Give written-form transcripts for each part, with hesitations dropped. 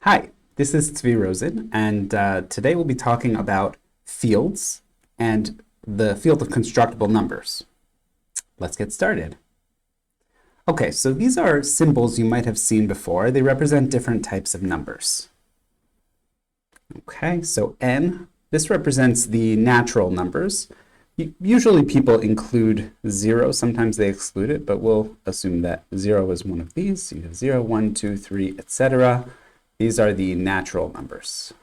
Hi, this is Tzvi Rosen, and today we'll be talking about fields and the field of constructible numbers. Let's get started. Okay, so these are symbols you might have seen before. They represent different types of numbers. Okay, so n, this represents the natural numbers. Usually people include 0, sometimes they exclude it, but we'll assume that 0 is one of these. So you have 0, 1, 2, 3, etc. These are the natural numbers.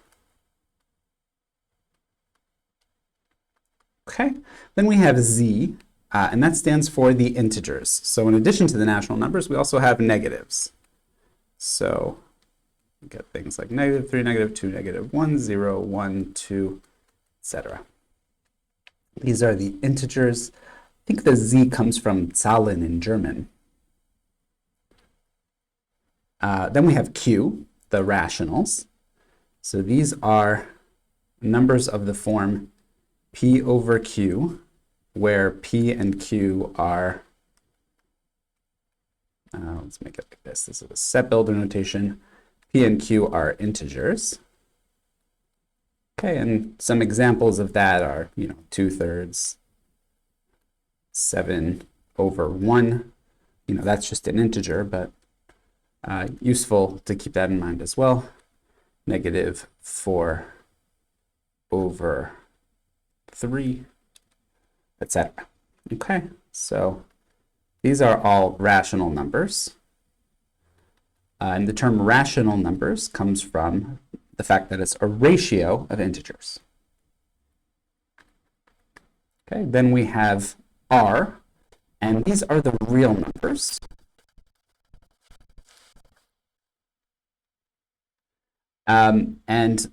Okay, then we have z, and that stands for the integers. So in addition to the natural numbers, we also have negatives. So we get things like -3, -2, -1, 0, 1, 2, etc. These are the integers. I think the z comes from Zahlen in German. Then we have q, the rationals. So these are numbers of the form p over q, where p and q are, let's make it like this. This is a set builder notation. P and q are integers. Okay, and some examples of that are, 2/3, 7 over 1. That's just an integer, but useful to keep that in mind as well. -4 over 3, etc. Okay, so these are all rational numbers. And the term rational numbers comes from the fact that it's a ratio of integers. Okay, then we have r, and these are the real numbers. And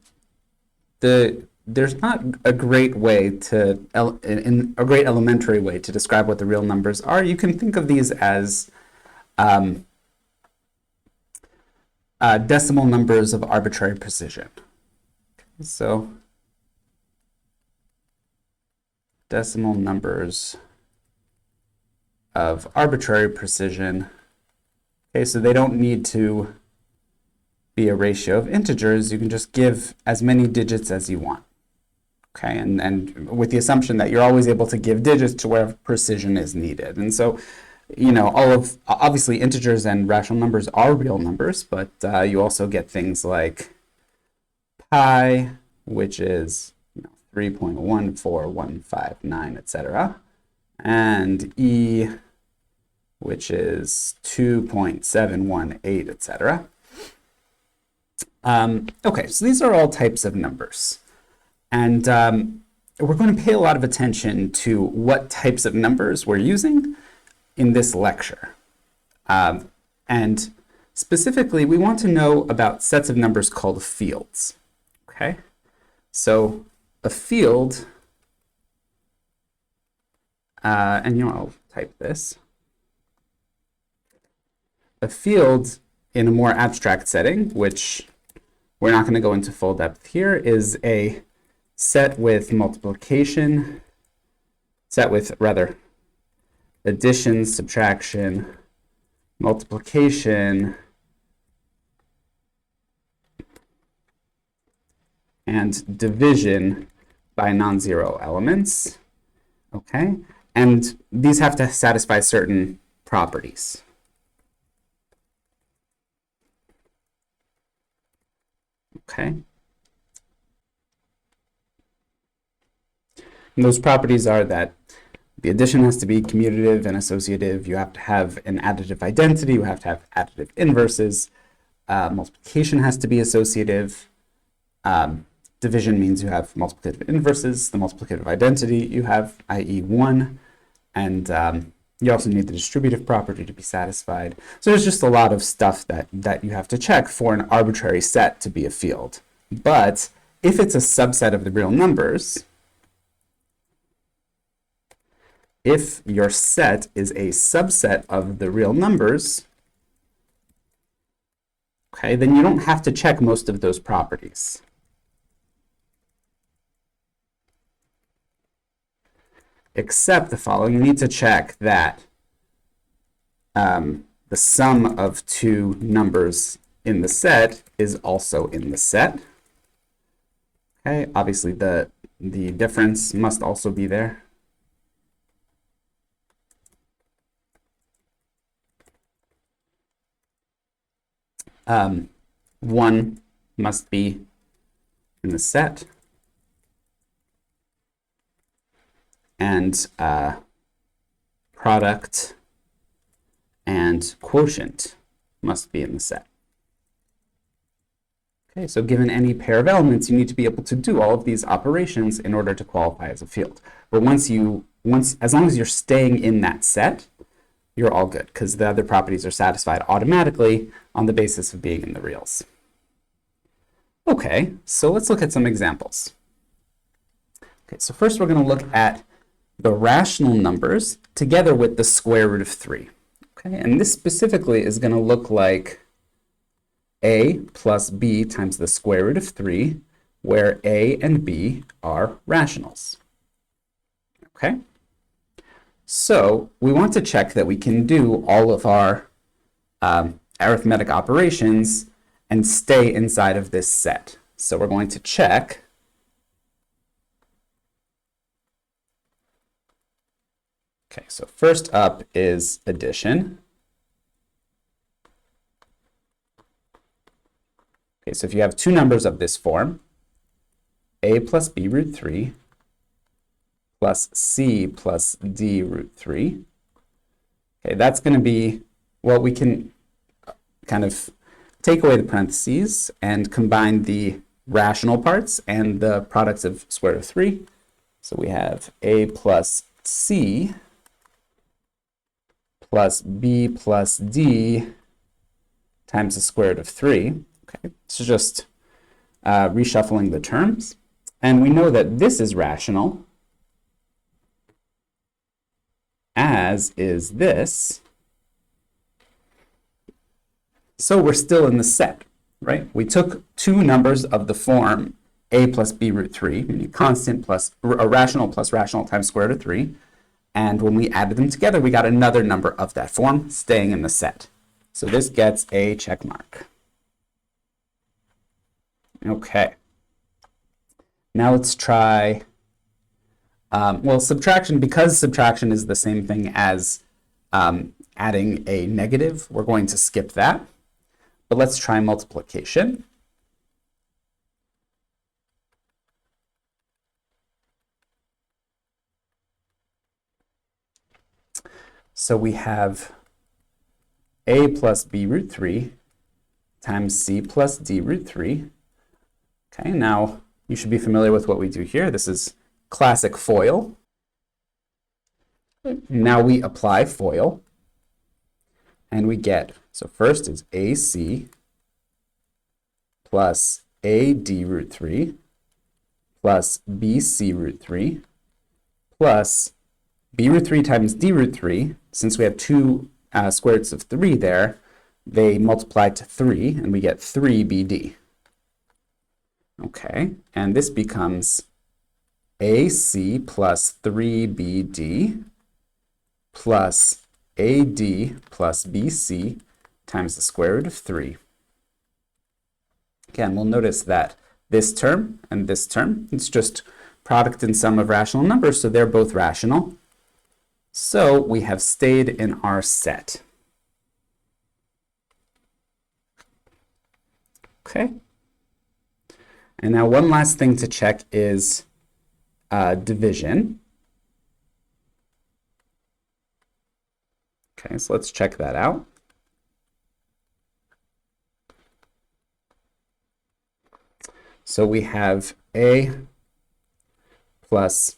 there's not a great way to, a great elementary way to describe what the real numbers are. You can think of these as decimal numbers of arbitrary precision. So decimal numbers of arbitrary precision. Okay, so they don't need to be a ratio of integers. You can just give as many digits as you want. Okay, and with the assumption that you're always able to give digits to where precision is needed. And so, obviously integers and rational numbers are real numbers, but you also get things like pi, which is 3.14159, etc., and e, which is 2.718, etc. Okay, so these are all types of numbers. And we're going to pay a lot of attention to what types of numbers we're using in this lecture. And specifically, we want to know about sets of numbers called fields. Okay, so a field, and I'll type this. A field in a more abstract setting, which we're not going to go into full depth here, is a set with multiplication, addition, subtraction, multiplication, and division by non-zero elements. Okay, and these have to satisfy certain properties. Okay. And those properties are that the addition has to be commutative and associative. You have to have an additive identity. You have to have additive inverses. Multiplication has to be associative. Division means you have multiplicative inverses. The multiplicative identity you have, i.e. 1. And you also need the distributive property to be satisfied. So there's just a lot of stuff that you have to check for an arbitrary set to be a field. But if it's a subset of the real numbers, if your set is a subset of the real numbers, okay, then you don't have to check most of those properties. Except the following. You need to check that the sum of two numbers in the set is also in the set. Okay, obviously the difference must also be there. One must be in the set, and product and quotient must be in the set. Okay, so given any pair of elements, you need to be able to do all of these operations in order to qualify as a field. But as long as you're staying in that set, you're all good, because the other properties are satisfied automatically on the basis of being in the reals. Okay, so let's look at some examples. Okay, so first we're going to look at the rational numbers together with the square root of 3. Okay, and this specifically is going to look like a plus b times the square root of 3, where a and b are rationals. Okay, so we want to check that we can do all of our arithmetic operations and stay inside of this set. So we're going to check okay, so first up is addition. Okay, so if you have two numbers of this form, a plus b root 3 plus c plus d root 3, okay, that's going to be, well, we can kind of take away the parentheses and combine the rational parts and the products of square root of 3. So we have a plus c plus b plus d times the square root of 3. Okay, so just reshuffling the terms. And we know that this is rational, as is this. So we're still in the set, right? We took two numbers of the form a plus b root 3, meaning constant plus a rational plus rational times square root of 3. And when we added them together, we got another number of that form staying in the set. So this gets a check mark. Okay. Now let's try, well, subtraction. Because subtraction is the same thing as adding a negative, we're going to skip that. But let's try multiplication. So we have a plus b root 3 times c plus d root 3. Okay, now you should be familiar with what we do here. This is classic FOIL. Now we apply FOIL, and we get, so first is AC plus AD root 3 plus BC root 3 plus B root 3 times D root 3. Since we have two square roots of 3 there, they multiply to 3, and we get 3BD. Okay, and this becomes AC plus 3BD plus AD plus BC times the square root of 3. Again, we'll notice that this term and this term, it's just product and sum of rational numbers, so they're both rational. So we have stayed in our set. Okay. And now one last thing to check is division. Okay, so let's check that out. So we have a plus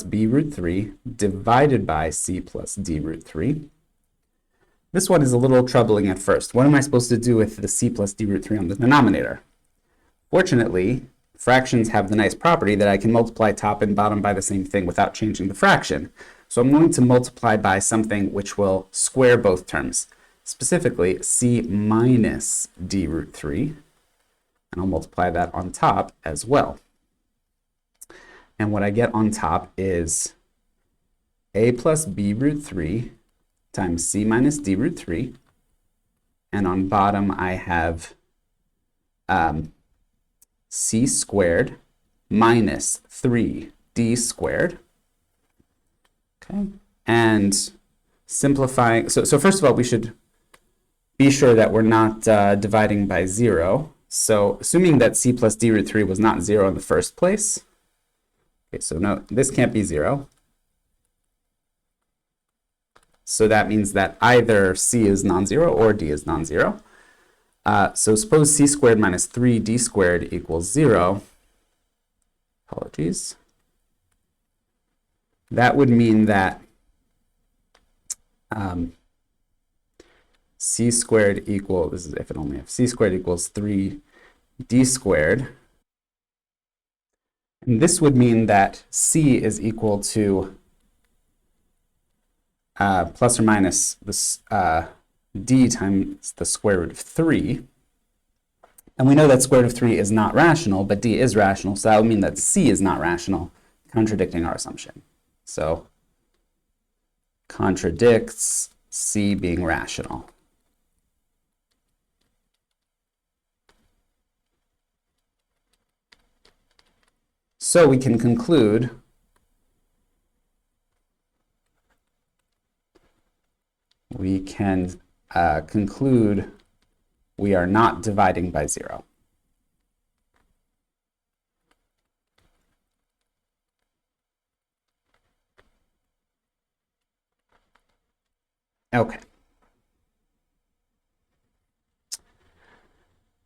b root 3 divided by c plus d root 3. This one is a little troubling at first. What am I supposed to do with the c plus d root 3 on the denominator? Fortunately, fractions have the nice property that I can multiply top and bottom by the same thing without changing the fraction. So I'm going to multiply by something which will square both terms, specifically c minus d root 3, and I'll multiply that on top as well. And what I get on top is a plus b root 3 times c minus d root 3. and on bottom I have c squared minus 3d squared. Okay, and simplifying, so first of all, we should be sure that we're not dividing by 0. So assuming that c plus d root 3 was not 0 in the first place, okay, so no, this can't be 0. So that means that either c is non-zero or d is non-zero. So suppose c squared minus 3d squared equals 0. Apologies. That would mean that c squared equals, this is if and only if c squared equals 3d squared. And this would mean that c is equal to plus or minus this d times the square root of 3. And we know that square root of 3 is not rational, but d is rational, so that would mean that c is not rational, contradicting our assumption. So contradicts c being rational. So we can conclude we are not dividing by 0. Okay.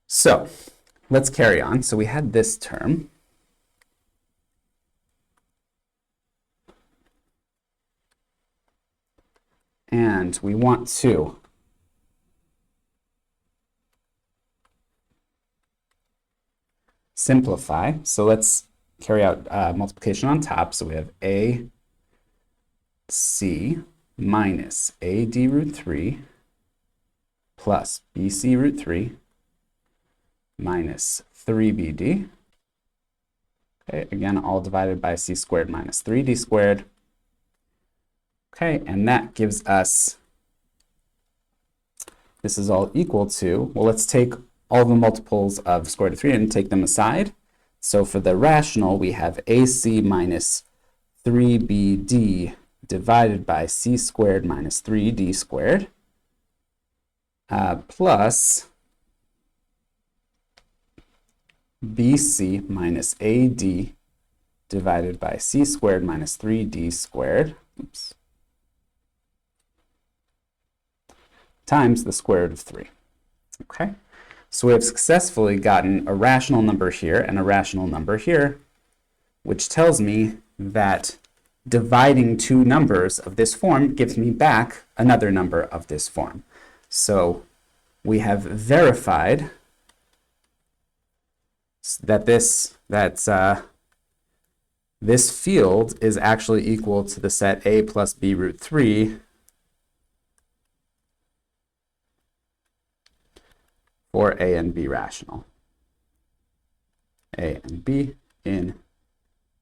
So let's carry on. So we had this term. And we want to simplify. So let's carry out multiplication on top. So we have AC minus AD root 3 plus BC root 3 minus 3BD. Okay, again, all divided by C squared minus 3D squared. Okay, and that gives us, this is all equal to, well, let's take all the multiples of square root of 3 and take them aside. So for the rational, we have AC minus 3BD divided by C squared minus 3D squared plus BC minus AD divided by C squared minus 3D squared. Oops. Times the square root of 3. Okay, so we have successfully gotten a rational number here and a rational number here, which tells me that dividing two numbers of this form gives me back another number of this form. So we have verified that this field is actually equal to the set A plus B root 3 for A and B rational. A and B in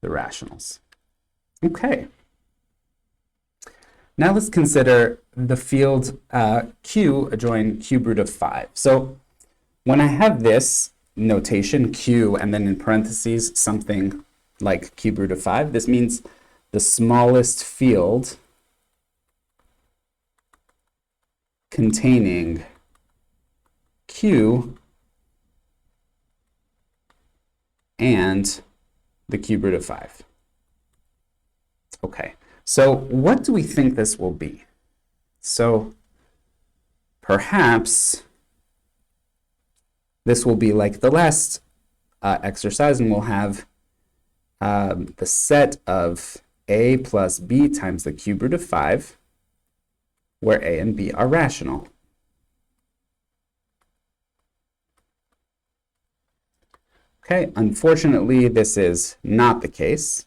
the rationals. Okay. Now let's consider the field Q adjoin cube root of 5. So when I have this notation Q and then in parentheses something like cube root of 5, this means the smallest field containing Q and the cube root of 5. Okay, so what do we think this will be? So perhaps this will be like the last exercise, and we'll have the set of A plus B times the cube root of 5, where A and B are rational. Okay, unfortunately, this is not the case.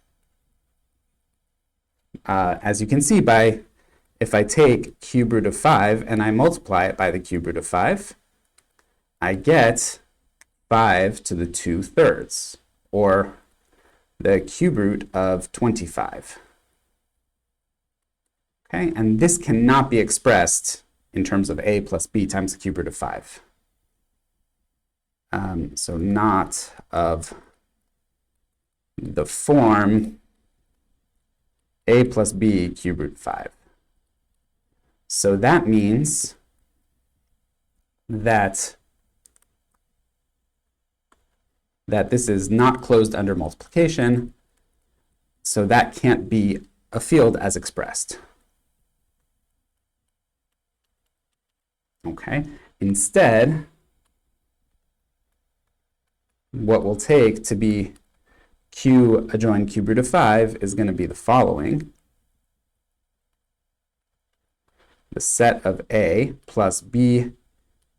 As you can see by, if I take cube root of 5 and I multiply it by the cube root of 5, I get 5 to the 2/3, or the cube root of 25. Okay, and this cannot be expressed in terms of a plus b times the cube root of 5. So not of the form a plus b cube root 5. So that means that this is not closed under multiplication, so that can't be a field as expressed. Okay, instead, what we'll take to be q adjoin cube root of 5 is going to be the following. The set of a plus b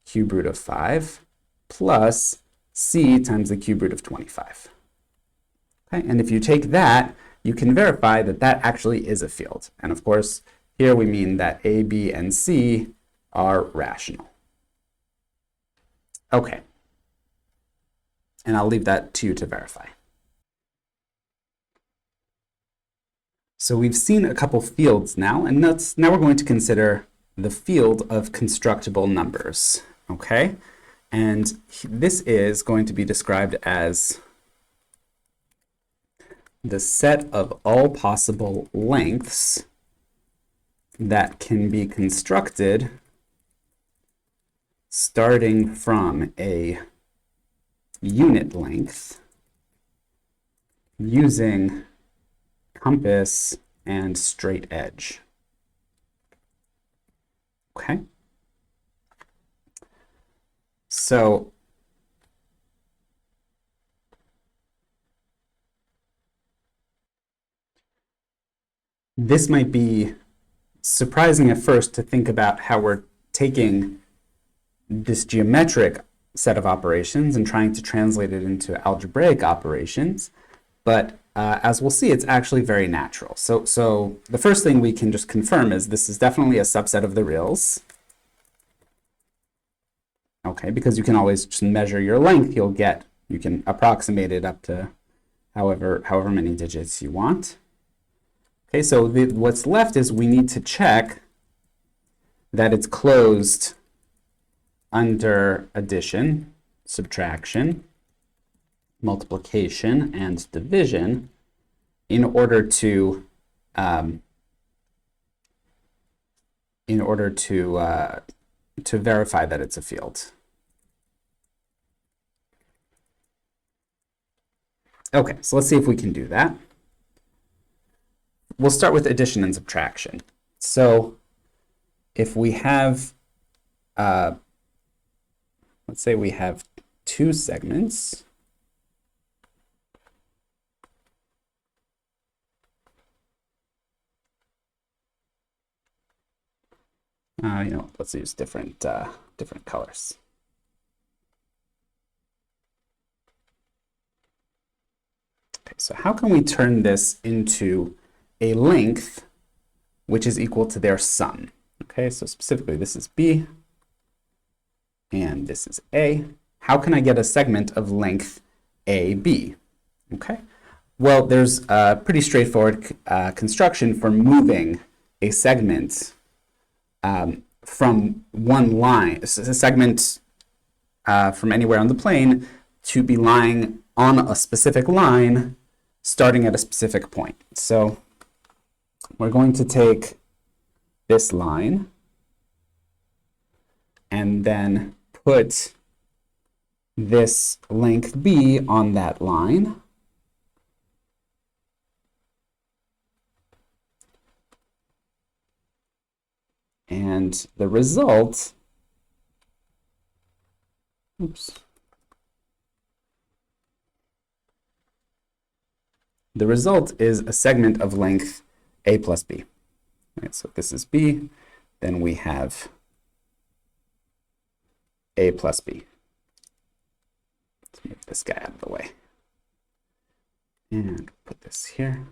cube root of 5 plus c times the cube root of 25. Okay, and if you take that, you can verify that that actually is a field. And of course, here we mean that a, b, and c are rational. Okay. And I'll leave that to you to verify. So we've seen a couple fields now, and now we're going to consider the field of constructible numbers. Okay? And this is going to be described as the set of all possible lengths that can be constructed starting from a unit length using compass and straight edge. Okay? So this might be surprising at first to think about how we're taking this geometric set of operations and trying to translate it into algebraic operations, but as we'll see, it's actually very natural. So the first thing we can just confirm is this is definitely a subset of the reals. Okay, because you can always just measure your length, you can approximate it up to however many digits you want. Okay, so what's left is we need to check that it's closed under addition, subtraction, multiplication, and division in order to verify that it's a field. Okay, so let's see if we can do that. We'll start with addition and subtraction. So if we have, let's say we have two segments. Let's use different colors. Okay, so how can we turn this into a length which is equal to their sum? Okay, so specifically this is B and this is A. How can I get a segment of length AB? Okay, well, there's a pretty straightforward construction for moving a segment from one line, a segment from anywhere on the plane to be lying on a specific line starting at a specific point. So we're going to take this line and then put this length B on that line. And the result, the result is a segment of length A plus B. Right, so this is B, then we have A plus B. Let's move this guy out of the way. And put this here.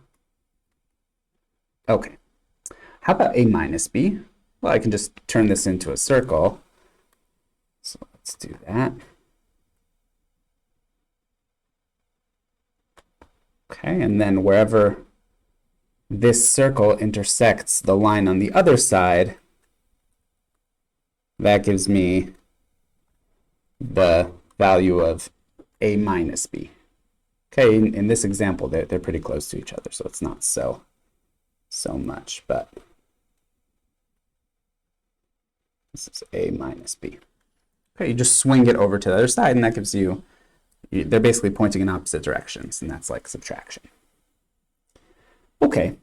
Okay, how about A minus B? Well, I can just turn this into a circle. So let's do that. Okay, and then wherever this circle intersects the line on the other side, that gives me the value of a minus b. Okay, in this example, they're pretty close to each other, so it's not so much, but this is a minus b. Okay, you just swing it over to the other side, and that gives you, they're basically pointing in opposite directions, and that's like subtraction. Okay,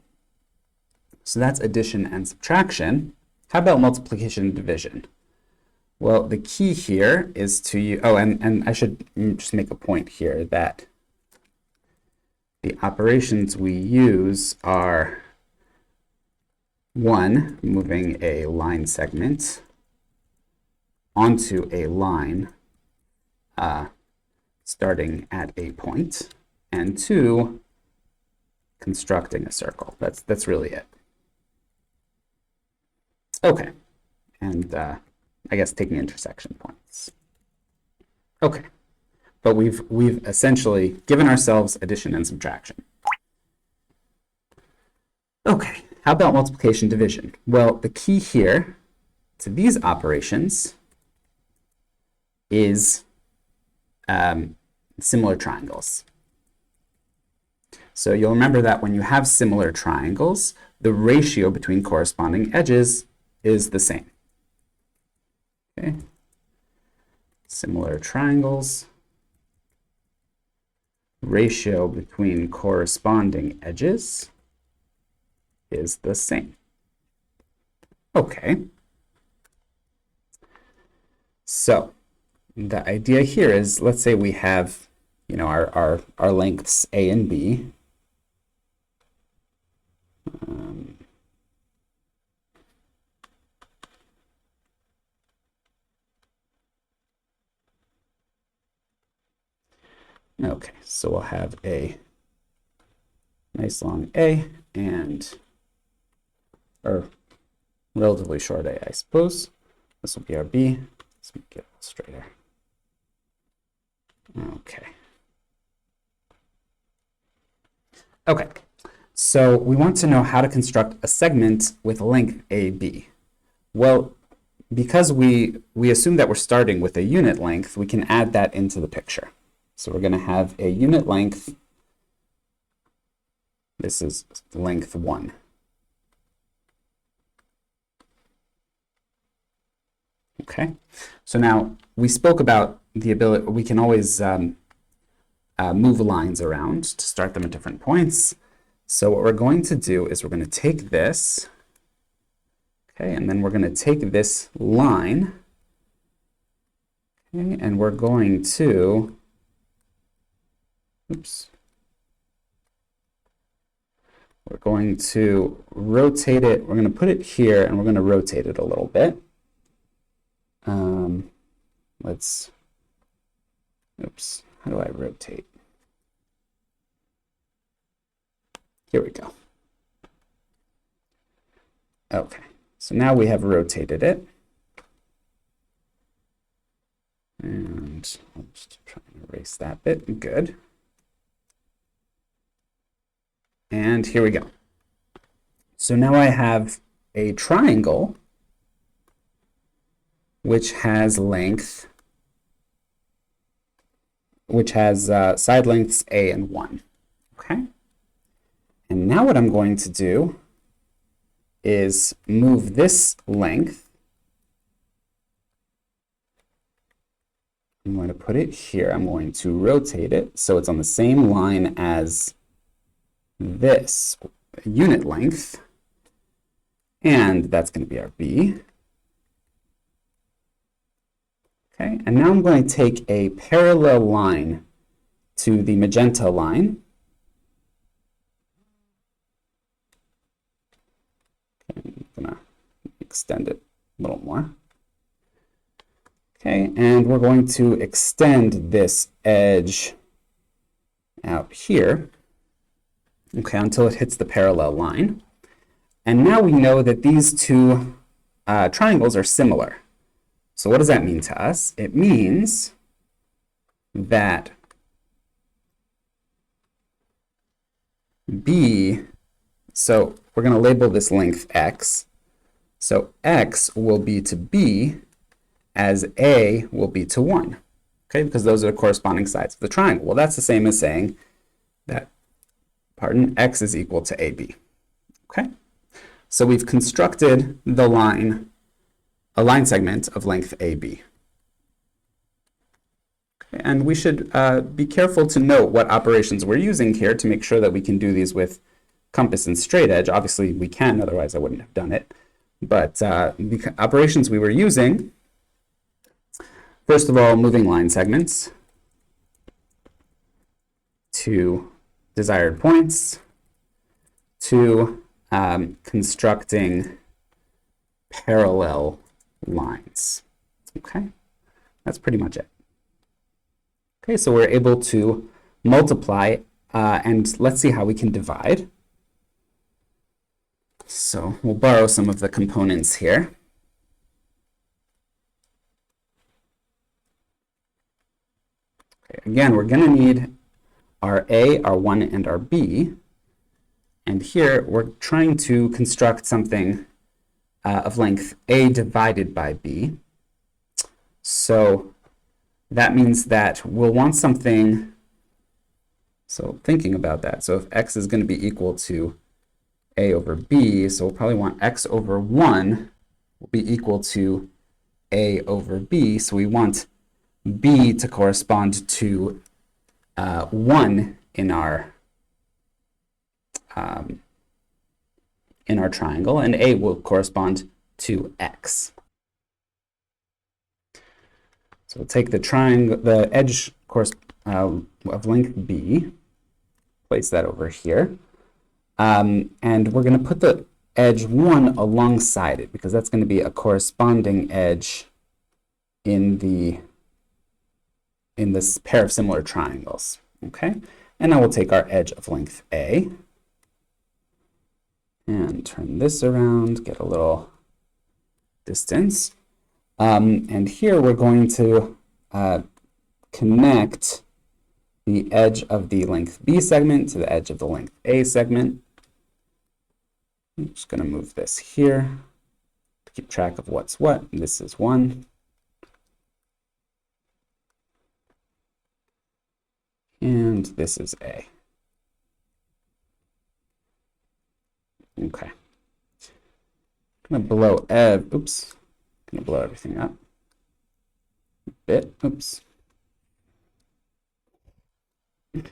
so that's addition and subtraction. How about multiplication and division? Well, the key here is to use, oh, and I should just make a point here that the operations we use are, one, moving a line segment onto a line starting at a point, and two, constructing a circle. That's really it. Okay, and I guess taking intersection points. Okay, but we've essentially given ourselves addition and subtraction. Okay, how about multiplication division? Well, the key here to these operations is similar triangles. So you'll remember that when you have similar triangles, the ratio between corresponding edges is the same. Okay. Similar triangles, ratio between corresponding edges is the same. Okay. So the idea here is, let's say we have, you know, our lengths A and B. Okay, so we'll have a nice long A and, or relatively short A, I suppose. This will be our B. Let's make it a little straighter. Okay. Okay, so we want to know how to construct a segment with length AB. Well, because we assume that we're starting with a unit length, we can add that into the picture. So we're going to have a unit length. This is length 1. Okay, so now we spoke about the ability, we can always move lines around to start them at different points. So what we're going to do is we're going to take this, okay, and then we're going to take this line, okay, and we're going to, we're going to rotate it. We're going to put it here, and we're going to rotate it a little bit. How do I rotate? Here we go. Okay, so now we have rotated it. And I'll just try and erase that bit. Good. And here we go. So now I have a triangle which has length, which has side lengths A and 1. Okay. And now what I'm going to do is move this length. I'm going to put it here. I'm going to rotate it so it's on the same line as this unit length. And that's going to be our B. Okay, and now I'm going to take a parallel line to the magenta line. Okay, I'm going to extend it a little more. Okay, and we're going to extend this edge out here, okay, until it hits the parallel line. And now we know that these two triangles are similar. So what does that mean to us? It means that B, so we're going to label this length X. So X will be to B as A will be to 1, okay, because those are the corresponding sides of the triangle. Well, that's the same as saying that, x is equal to AB, okay? So we've constructed the line, a line segment of length AB. Okay, and we should be careful to note what operations we're using here to make sure that we can do these with compass and straight edge. Obviously, we can, otherwise I wouldn't have done it. But the operations we were using, first of all, moving line segments to desired points, to constructing parallel lines. Okay, that's pretty much it. Okay, so we're able to multiply, and let's see how we can divide. So we'll borrow some of the components here. Okay, again, we're going to need our A, our 1, and our B. And here we're trying to construct something of length A divided by B. So that means that we'll want something, so thinking about that, so if x is going to be equal to A over B, so we'll probably want x over 1 will be equal to A over B. So we want B to correspond to 1 in our triangle, and A will correspond to x. So we'll take the triangle, the edge course of length B, place that over here, and we're going to put the edge 1 alongside it because that's going to be a corresponding edge in this pair of similar triangles. Okay, and now we'll take our edge of length A and turn this around, get a little distance. And here we're going to connect the edge of the length B segment to the edge of the length A segment. I'm just going to move this here to keep track of what's what. This is 1. And this is A. Okay. I'm going to blow going to blow everything up a bit. Oops. There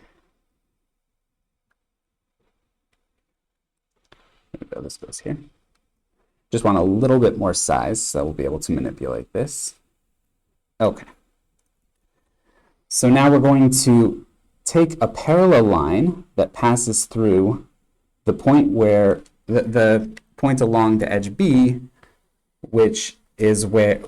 we go. This goes here. Just want a little bit more size, so we'll be able to manipulate this. Okay. So now we're going to take a parallel line that passes through the point where the point along the edge B, which is where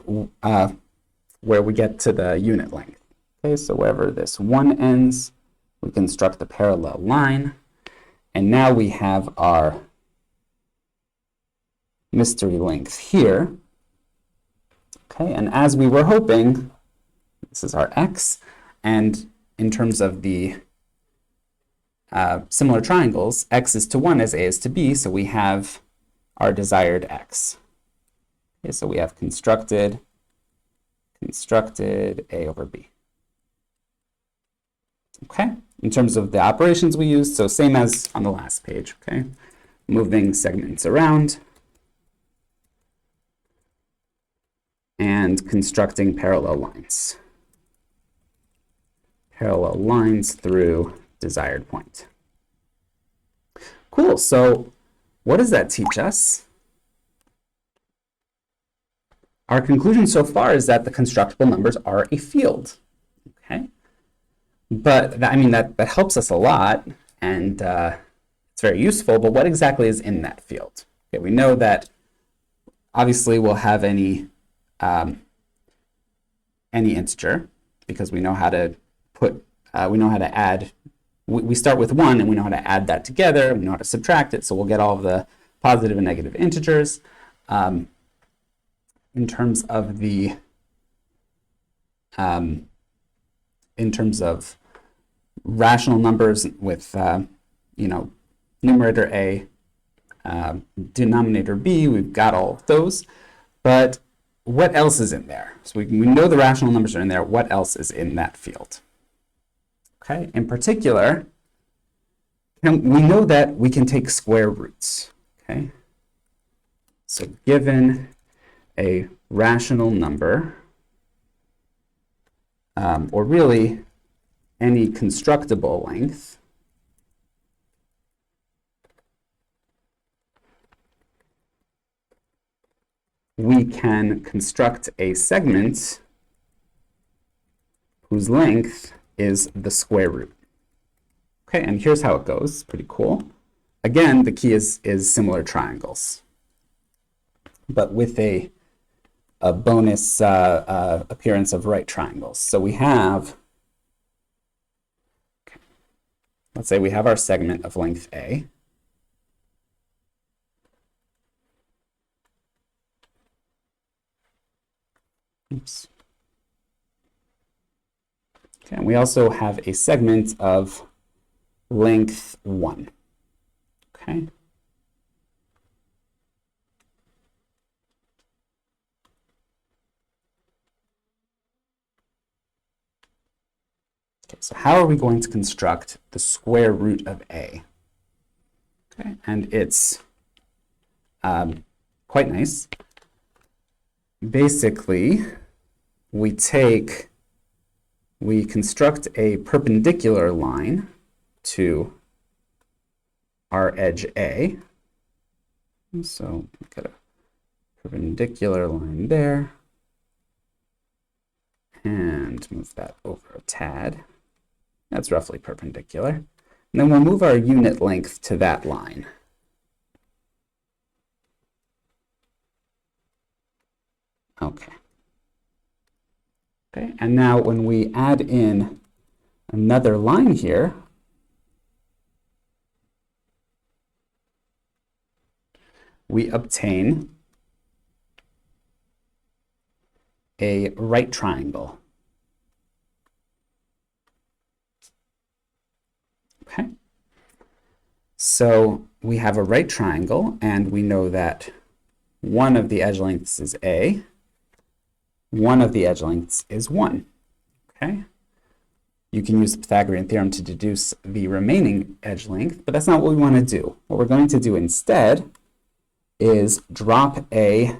we get to the unit length. Okay, so wherever this 1 ends, we construct the parallel line, and now we have our mystery length here. Okay, and as we were hoping, this is our x, and in terms of the similar triangles, x is to 1 as A is to B, so we have our desired x. Okay, so we have constructed A over B. Okay, in terms of the operations we used, so same as on the last page, okay? Moving segments around and constructing parallel lines. Parallel lines through desired point. Cool, so what does that teach us? Our conclusion so far is that the constructible numbers are a field, okay? But that helps us a lot, and it's very useful, but what exactly is in that field? Okay, we know that obviously we'll have any integer, because we know how to add. We start with 1 and we know how to add that together, we know how to subtract it, so we'll get all of the positive and negative integers. In terms of rational numbers with numerator A, denominator B, we've got all of those. But what else is in there? So we know the rational numbers are in there. What else is in that field? Okay, in particular, we know that we can take square roots. Okay, so given a rational number, or really any constructible length, we can construct a segment whose length is the square root. Okay, and here's how it goes. Pretty cool. Again, the key is similar triangles, but with a bonus appearance of right triangles. So we have, okay, let's say we have our segment of length A. Oops. Okay, and we also have a segment of length 1. Okay. Okay, so how are we going to construct the square root of A? Okay, and it's quite nice. Basically, we construct a perpendicular line to our edge A. So we get a perpendicular line there, and move that over a tad. That's roughly perpendicular. And then we'll move our unit length to that line. Okay. Okay, and now when we add in another line here, we obtain a right triangle. Okay, so we have a right triangle, and we know that one of the edge lengths is A, one of the edge lengths is 1. Okay, you can use the Pythagorean theorem to deduce the remaining edge length, but that's not what we want to do. What we're going to do instead is drop a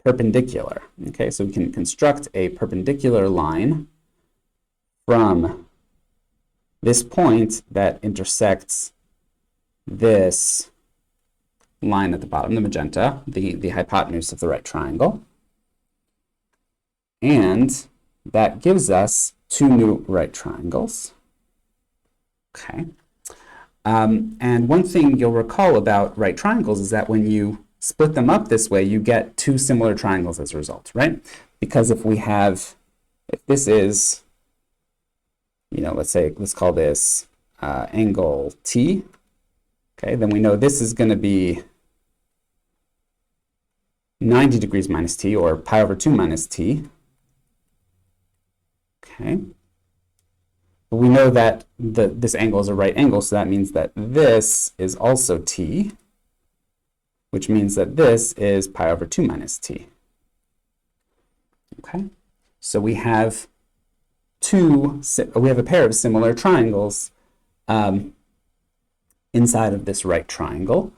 perpendicular. Okay, so we can construct a perpendicular line from this point that intersects this line at the bottom, the magenta, the hypotenuse of the right triangle. And that gives us 2 new right triangles. Okay. And one thing you'll recall about right triangles is that when you split them up this way, you get 2 similar triangles as a result, right? Because if this is, let's call this angle T, okay, then we know this is going to be 90 degrees minus T, or pi over 2 minus T. Okay. But we know that this angle is a right angle, so that means that this is also T, which means that this is pi over 2 minus T. Okay, so we have a pair of similar triangles inside of this right triangle,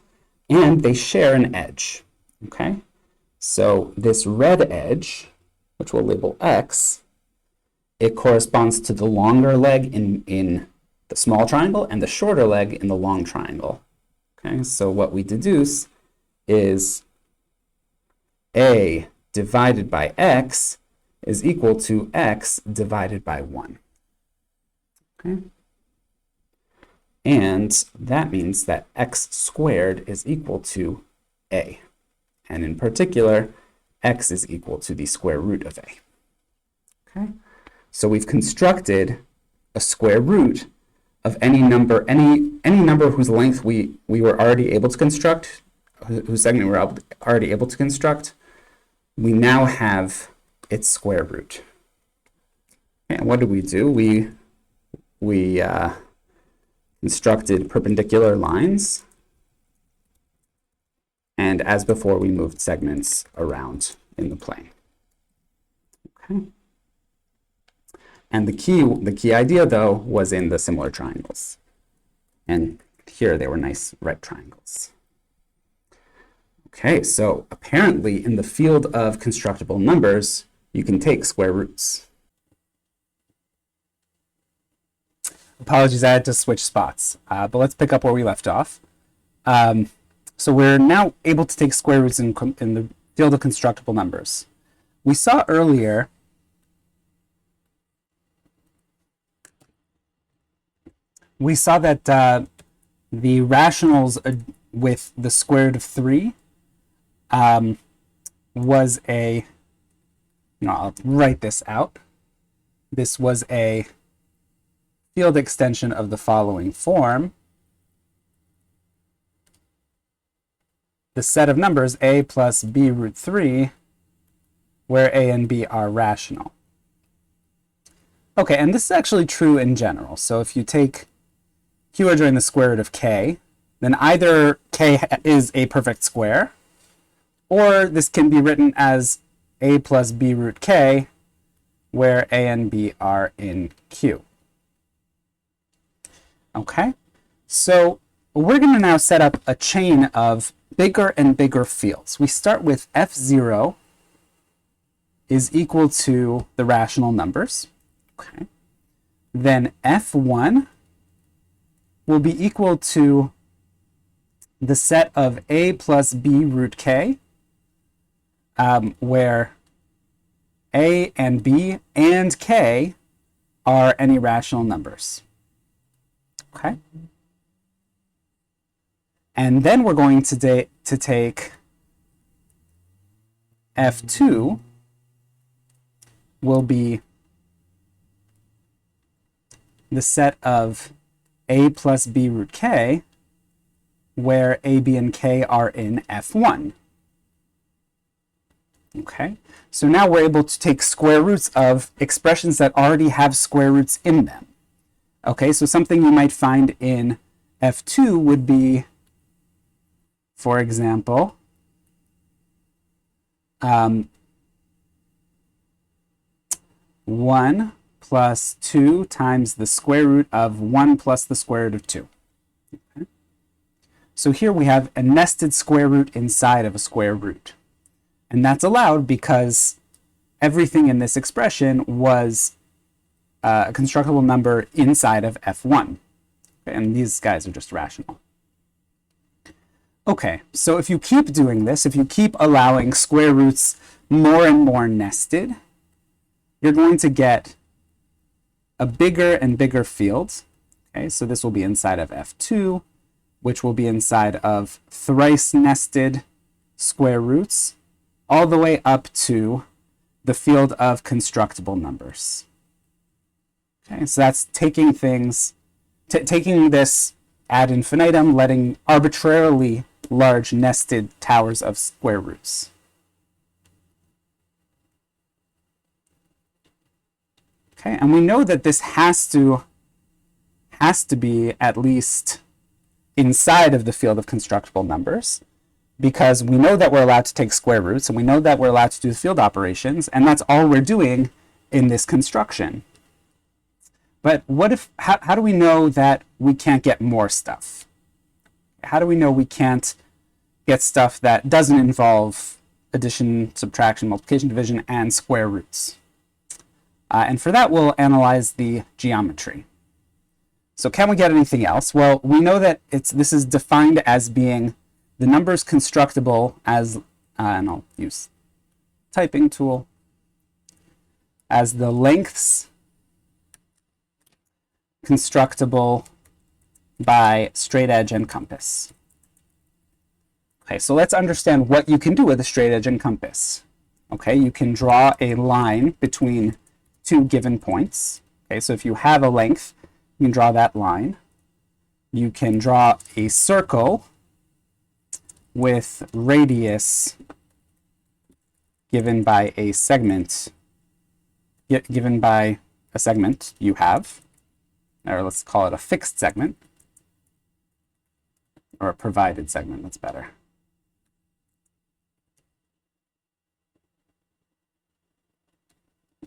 and they share an edge. Okay, so this red edge, which we'll label X, it corresponds to the longer leg in the small triangle and the shorter leg in the long triangle. Okay, so what we deduce is A divided by X is equal to X divided by 1. Okay, and that means that X squared is equal to A. And in particular, X is equal to the square root of A. Okay. So we've constructed a square root of any number whose length we were already able to construct, whose segment we were already able to construct. We now have its square root. And what did we do? We constructed perpendicular lines, and as before, we moved segments around in the plane. Okay. And the key idea, though, was in the similar triangles. And here they were nice right triangles. Okay, so apparently in the field of constructible numbers, you can take square roots. Apologies, I had to switch spots, but let's pick up where we left off. So we're now able to take square roots in the field of constructible numbers. We saw earlier that the rationals with the square root of 3 was a, I'll write this out. This was a field extension of the following form. The set of numbers a plus b root 3, where a and b are rational. Okay, and this is actually true in general. So if you take q during the square root of k, then either k is a perfect square, or this can be written as a plus b root k, where a and b are in q. Okay, so we're going to now set up a chain of bigger and bigger fields. We start with f0 is equal to the rational numbers. Okay. Then f1 will be equal to the set of a plus b root k, where a and b and k are any rational numbers. Okay. And then we're going to take f2 will be the set of a plus b root k, where a, b, and k are in f1. Okay, so now we're able to take square roots of expressions that already have square roots in them. Okay, so something you might find in f2 would be, for example, 1 plus 2 times the square root of 1 plus the square root of 2. Okay. So here we have a nested square root inside of a square root. And that's allowed because everything in this expression was a constructible number inside of f1. Okay, and these guys are just rational. Okay, so if you keep doing this, if you keep allowing square roots more and more nested, you're going to get a bigger and bigger field. Okay, so this will be inside of f2, which will be inside of thrice nested square roots, all the way up to the field of constructible numbers. Okay, so that's taking things, taking this ad infinitum, letting arbitrarily large nested towers of square roots. Okay, and we know that this has to be at least inside of the field of constructible numbers, because we know that we're allowed to take square roots, and we know that we're allowed to do field operations, and that's all we're doing in this construction. But what if, how do we know that we can't get more stuff? How do we know we can't get stuff that doesn't involve addition, subtraction, multiplication, division, and square roots? And for that, we'll analyze the geometry. So can we get anything else? Well, we know that this is defined as being the numbers constructible as, and I'll use typing tool, as the lengths constructible by straight edge and compass. Okay, so let's understand what you can do with a straight edge and compass. Okay, you can draw a line between two given points. Okay, so if you have a length, you can draw that line. You can draw a circle with radius given by a segment, given by a segment you have, or let's call it a fixed segment, or a provided segment, that's better.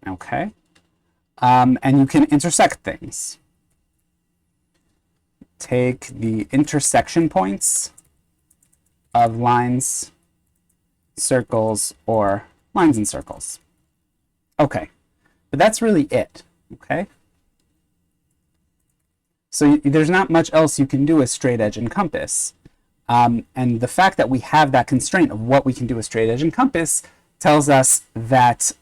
Okay? And you can intersect things. Take the intersection points of lines, circles, or lines and circles. Okay, but that's really it, okay? So there's not much else you can do with straight edge and compass. And the fact that we have that constraint of what we can do with straight edge and compass tells us that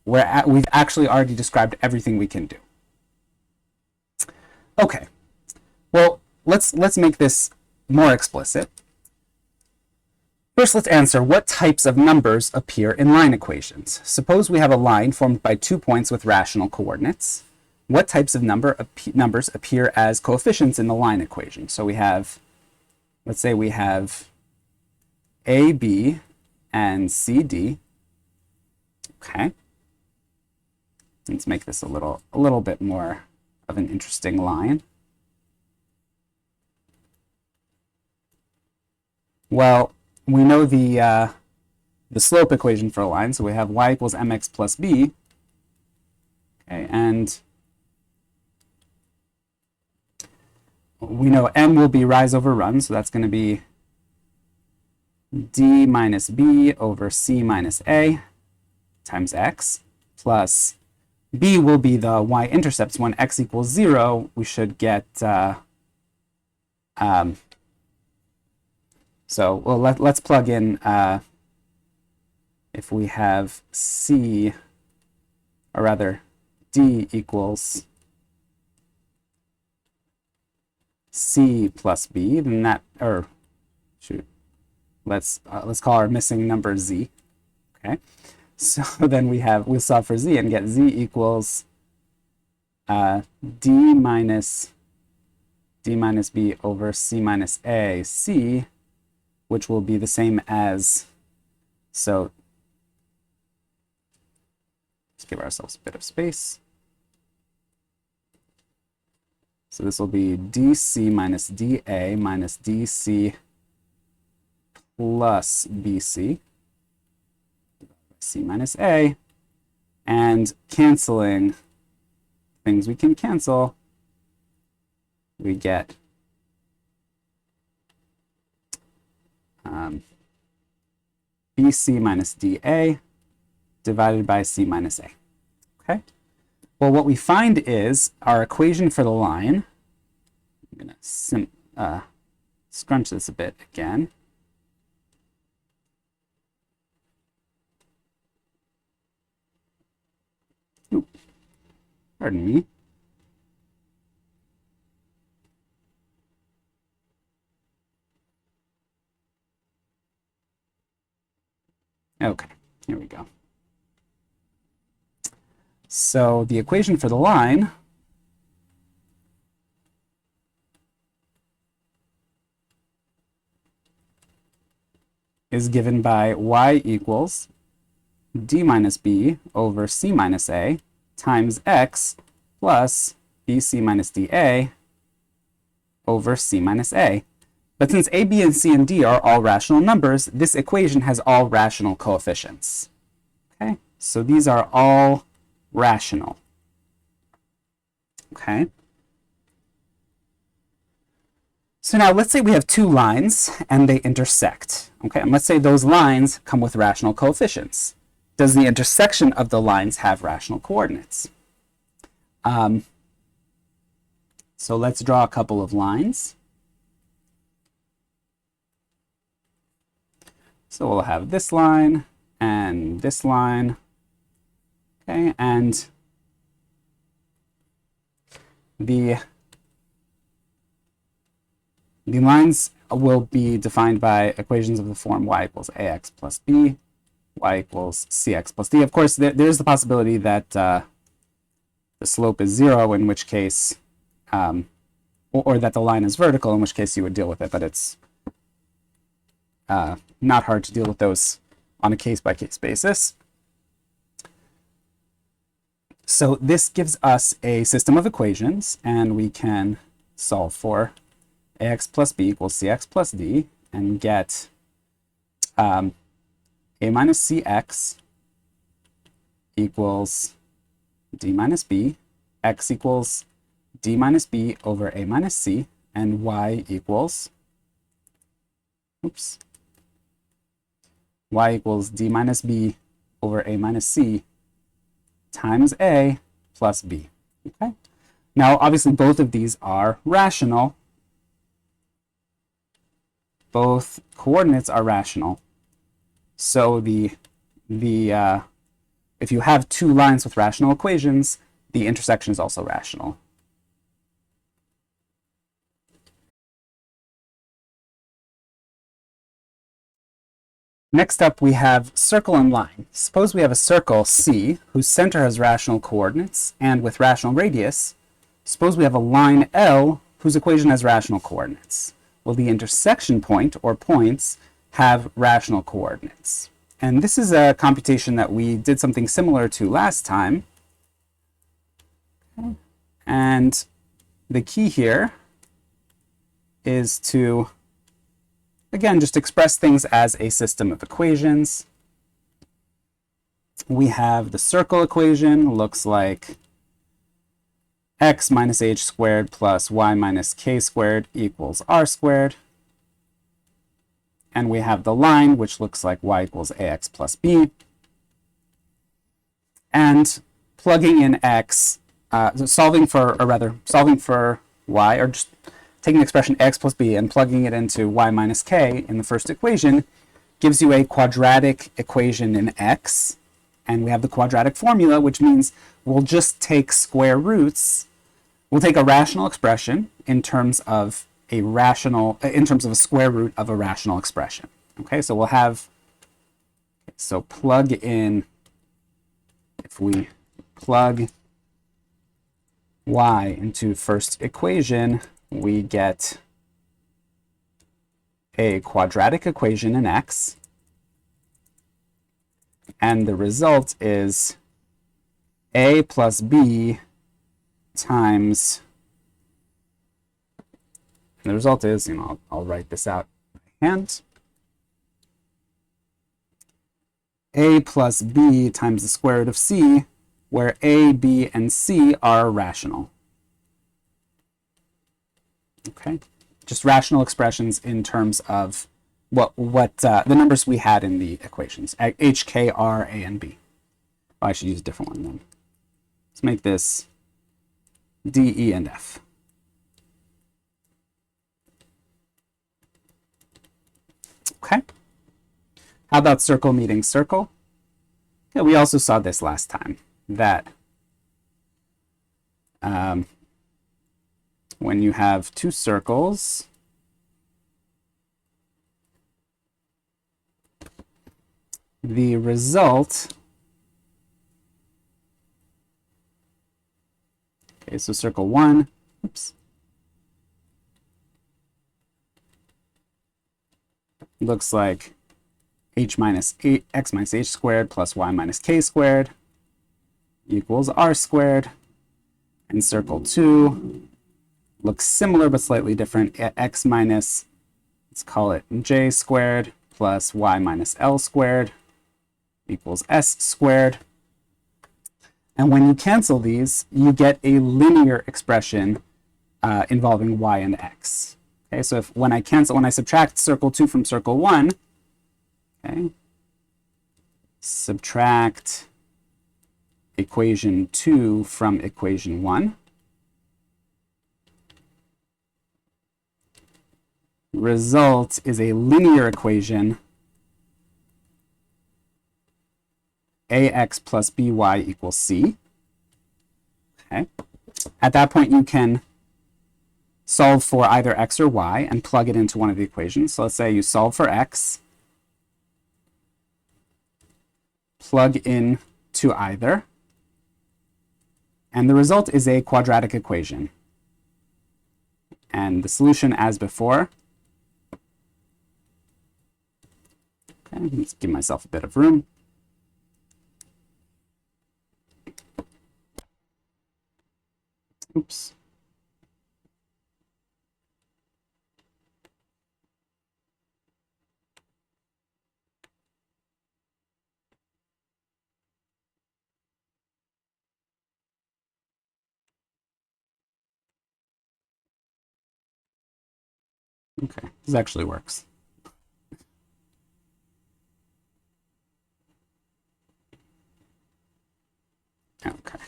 we've actually already described everything we can do. Okay, well, let's make this more explicit. First, let's answer what types of numbers appear in line equations. Suppose we have a line formed by 2 points with rational coordinates. What types of numbers appear as coefficients in the line equation? So we have, let's say we have AB and CD. Okay. Let's make this a little bit more of an interesting line. Well, we know the slope equation for a line, so we have y equals mx plus b. Okay, and we know m will be rise over run, so that's going to be d minus b over c minus a times x, plus b will be the y-intercepts. When x equals 0, we should get, so well, let's plug in, if we have c, or rather d equals c plus b, then that, or shoot, let's call our missing number z. Okay, so then we'll solve for z and get z equals d minus b over c minus a c, which will be the same as, so let's give ourselves a bit of space. So this will be dc minus dA minus dc plus bc, c minus a, and canceling things we can cancel, we get bc minus dA divided by c minus a. Okay? Well, what we find is our equation for the line, I'm going to scrunch this a bit again. Ooh, pardon me. Okay, here we go. So the equation for the line is given by y equals d minus b over c minus a times x plus bc minus dA over c minus a. But since a, b, and c, and d are all rational numbers, this equation has all rational coefficients. Okay, so these are all rational. Okay. So now let's say we have two lines and they intersect. Okay, and let's say those lines come with rational coefficients. Does the intersection of the lines have rational coordinates? So let's draw a couple of lines. So we'll have this line and this line. Okay, and the lines will be defined by equations of the form y equals ax plus b, y equals cx plus d. Of course, there's the possibility that the slope is 0, in which case, or that the line is vertical, in which case you would deal with it, but it's not hard to deal with those on a case-by-case basis. So this gives us a system of equations, and we can solve for ax plus b equals cx plus d and get a minus cx equals d minus b, x equals d minus b over a minus c, and y equals, y equals d minus b over a minus c times a plus b. Okay. Now, obviously, both of these are rational. Both coordinates are rational. So if you have two lines with rational equations, the intersection is also rational. Next up, we have circle and line. Suppose we have a circle C whose center has rational coordinates and with rational radius. Suppose we have a line L whose equation has rational coordinates. Well, the intersection point or points have rational coordinates. And this is a computation that we did something similar to last time. And the key here is to, again, just express things as a system of equations. We have the circle equation, looks like x minus h squared plus y minus k squared equals r squared. And we have the line, which looks like y equals ax plus b. And plugging in x, solving for y, or just taking the expression x plus b and plugging it into y minus k in the first equation gives you a quadratic equation in x. And we have the quadratic formula, which means we'll just take square roots. We'll take a rational expression in terms of a square root of a rational expression. Okay, so we'll have, so plug in, if we plug y into first equation, we get a quadratic equation in x, and the result is a plus b times, and the result is, I'll write this out by hand, a plus b times the square root of c, where a, b, and c are rational. Okay, just rational expressions in terms of what the numbers we had in the equations, h, k, r, a, and b. Oh, I should use a different one then. Let's make this d, e, and f. Okay. How about circle meeting circle? Yeah, we also saw this last time, that when you have two circles, the result, okay, so circle 1, looks like x minus h squared plus y minus k squared equals r squared. And circle 2 looks similar but slightly different. X minus, let's call it j squared plus y minus l squared equals s squared. And when you cancel these, you get a linear expression involving y and x. Okay, so when I subtract circle 2 from circle 1, okay, subtract equation 2 from equation 1, result is a linear equation, ax plus by equals c. Okay. At that point, you can solve for either x or y and plug it into one of the equations. So let's say you solve for x, plug in to either, and the result is a quadratic equation. And the solution, as before, okay, let's give myself a bit of room. Oops. Okay, this actually works. Okay.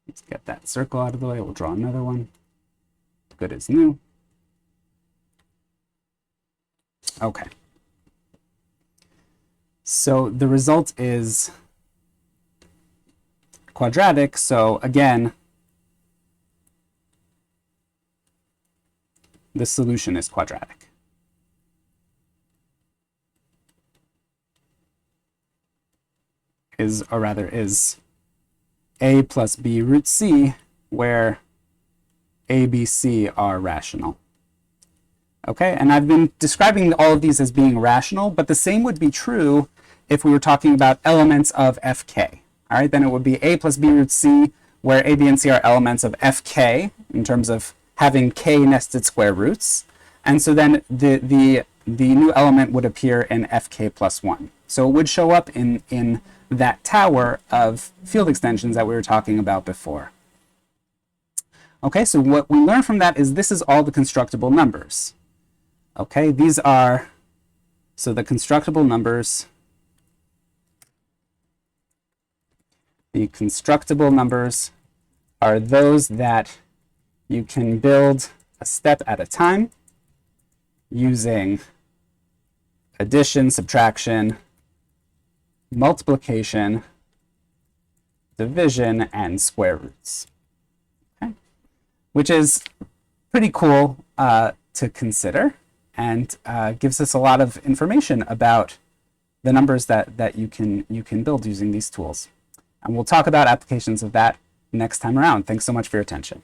Let's get that circle out of the way. We'll draw another one. Good as new. Okay. So the result is quadratic. So again, the solution is quadratic. Is a plus b root c, where a, b, c are rational. Okay, and I've been describing all of these as being rational, but the same would be true if we were talking about elements of fk. All right, then it would be a plus b root c, where a, b, and c are elements of fk in terms of having k nested square roots. And so then the new element would appear in fk plus 1. So it would show up in that tower of field extensions that we were talking about before. Okay, so what we learn from that is this is all the constructible numbers. Okay, these are, so the constructible numbers, are those that you can build a step at a time using addition, subtraction, multiplication, division, and square roots. Okay? Which is pretty cool to consider, and gives us a lot of information about the numbers that you can build using these tools. And we'll talk about applications of that next time around. Thanks so much for your attention.